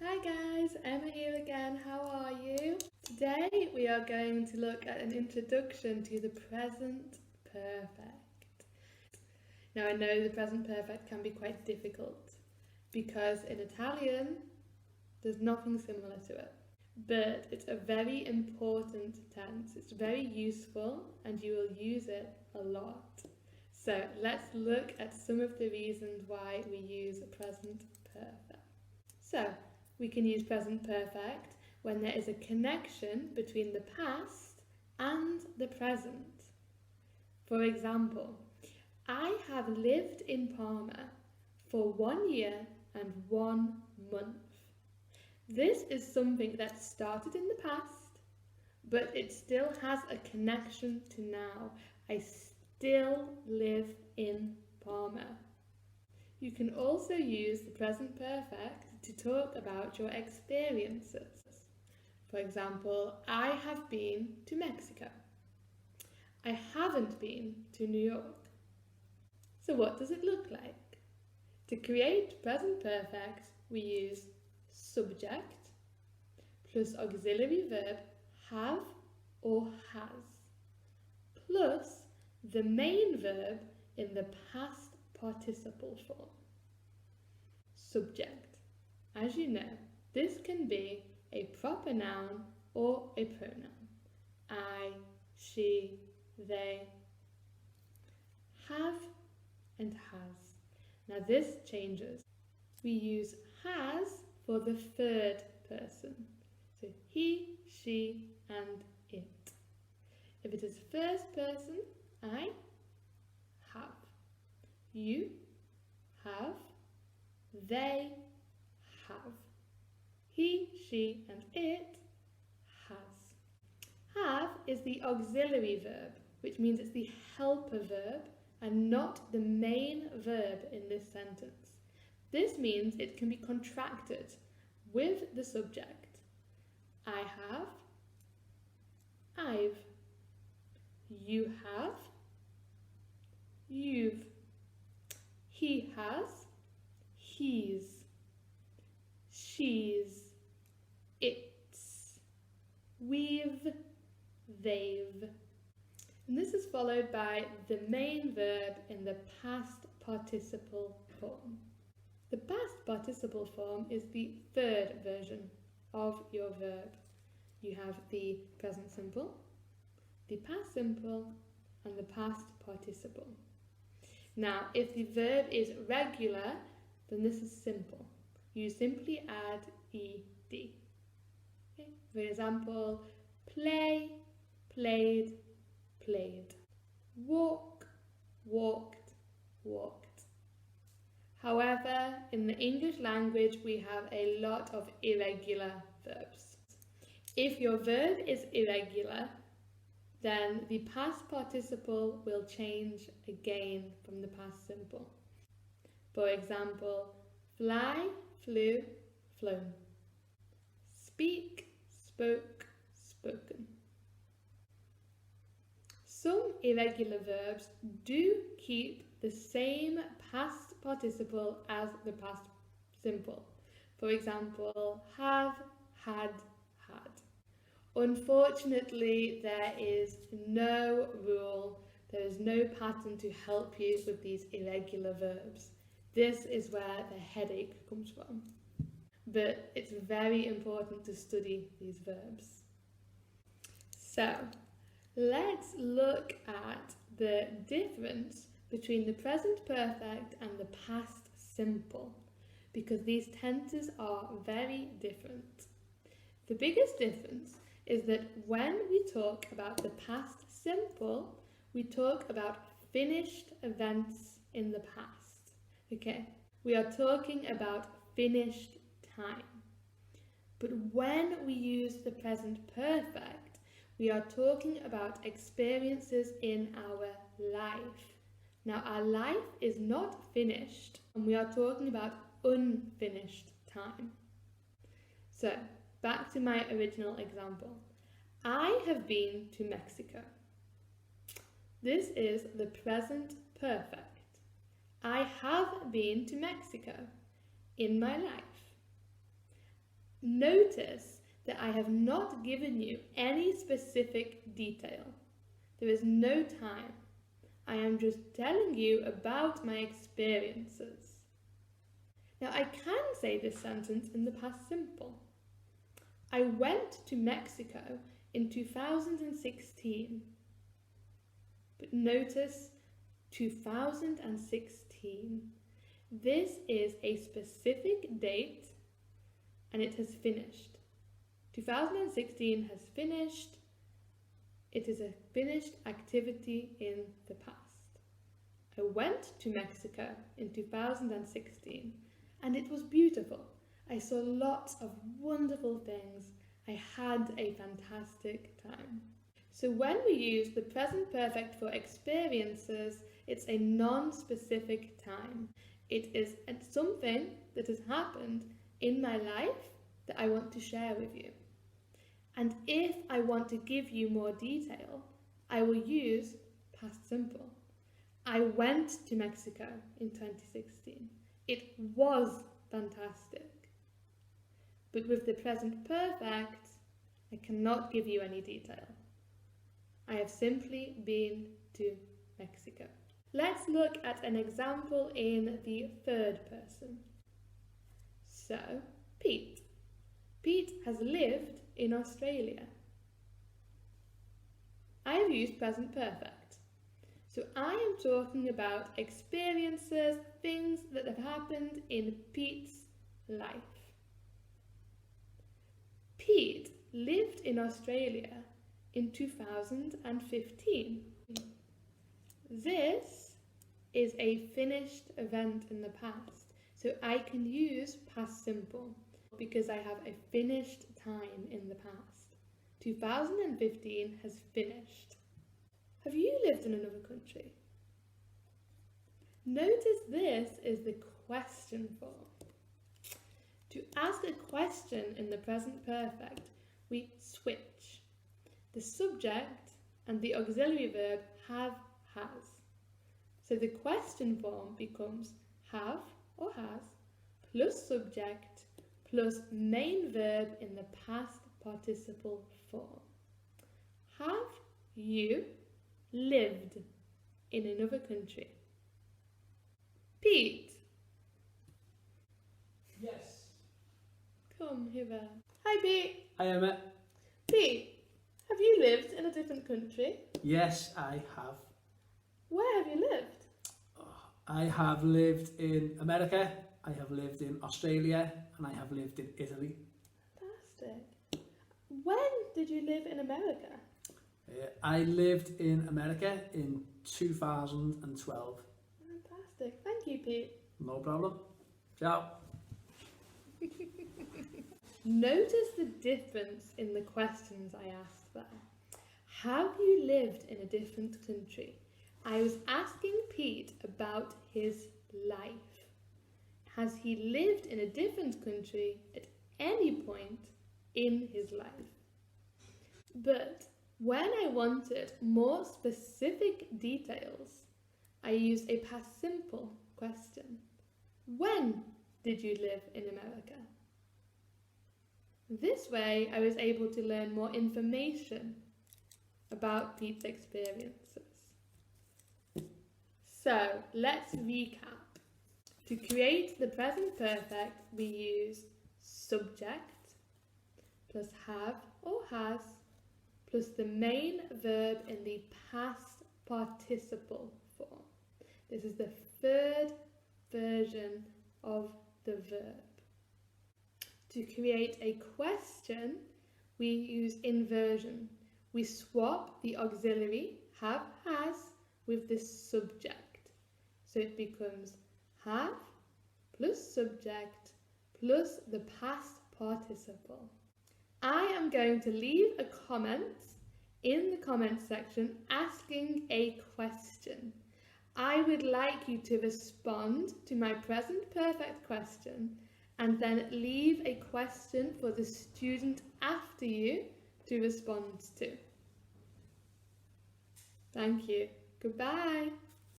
Hi guys, Emma here again. How are you? Today we are going to look at an introduction to the present perfect. Now I know the present perfect can be quite difficult because in Italian there's nothing similar to it. But it's a very important tense. It's very useful and you will use it a lot. So let's look at some of the reasons why we use present perfect. So we can use present perfect when there is a connection between the past and the present. For example, I have lived in Parma for 1 year and 1 month. This is something that started in the past, but it still has a connection to now. I still live in Parma. You can also use the present perfect to talk about your experiences. For example, I have been to Mexico. I haven't been to New York. So what does it look like? To create present perfect, we use subject plus auxiliary verb have or has plus the main verb in the past participle form. Subject. As you know, this can be a proper noun or a pronoun. I, she, they. Have and has. Now this changes. We use has for the third person. So he, she, and it. If it is first person, I have. You have. They have. He, she, and it has. Have is the auxiliary verb, which means it's the helper verb and not the main verb in this sentence. This means it can be contracted with the subject. I have. I've. You have. You've. He has. He's. She's. It's. We've. They've. And this is followed by the main verb in the past participle form. The past participle form is the third version of your verb. You have the present simple, the past simple, and the past participle. Now, if the verb is regular, then this is simple. You simply add ed. Okay? For example, play, played, played. Walk, walked, walked. However, in the English language, we have a lot of irregular verbs. If your verb is irregular, then the past participle will change again from the past simple. For example, fly, flew, flown. Speak, spoke, spoken. Some irregular verbs do keep the same past participle as the past simple. For example, have, had, had. Unfortunately, there is no rule, there is no pattern to help you with these irregular verbs. This is where the headache comes from. But it's very important to study these verbs. So, let's look at the difference between the present perfect and the past simple, because these tenses are very different. The biggest difference is that when we talk about the past simple, we talk about finished events in the past. Okay, we are talking about finished time. But when we use the present perfect, we are talking about experiences in our life. Now, our life is not finished, and we are talking about unfinished time. So, back to my original example. I have been to Mexico. This is the present perfect. I have been to Mexico in my life. Notice that I have not given you any specific detail. There is no time. I am just telling you about my experiences. Now I can say this sentence in the past simple. I went to Mexico in 2016. But notice 2016. This is a specific date and it has finished. 2016 has finished. It is a finished activity in the past. I went to Mexico in 2016 and it was beautiful. I saw lots of wonderful things. I had a fantastic time. So when we use the present perfect for experiences, it's a non-specific time. It is something that has happened in my life that I want to share with you. And if I want to give you more detail, I will use past simple. I went to Mexico in 2016. It was fantastic. But with the present perfect, I cannot give you any detail. I have simply been to Mexico. Let's look at an example in the third person. So, Pete. Pete has lived in Australia. I have used present perfect. So I am talking about experiences, things that have happened in Pete's life. Pete lived in Australia in 2015. This is a finished event in the past, so I can use past simple because I have a finished time in the past. 2015 has finished. Have you lived in another country? Notice this is the question form. To ask a question in the present perfect, we switch. The subject and the auxiliary verb have, has. So the question form becomes have or has plus subject plus main verb in the past participle form. Have you lived in another country? Pete. Yes. Come hither. Hi Pete. Hi Emma. Pete, have you lived in a different country? Yes, I have. Where have you lived? I have lived in America, I have lived in Australia, and I have lived in Italy. Fantastic. When did you live in America? I lived in America in 2012. Fantastic. Thank you, Pete. No problem. Ciao. Notice the difference in the questions I asked there. Have you lived in a different country? I was asking Pete about his life. Has he lived in a different country at any point in his life? But when I wanted more specific details, I used a past simple question. When did you live in America? This way, I was able to learn more information about Pete's experiences. So, let's recap. To create the present perfect, we use subject plus have or has plus the main verb in the past participle form. This is the third version of the verb. To create a question, we use inversion. We swap the auxiliary have, has with the subject. So it becomes have plus subject plus the past participle. I am going to leave a comment in the comment section asking a question. I would like you to respond to my present perfect question and then leave a question for the student after you to respond to. Thank you. Goodbye.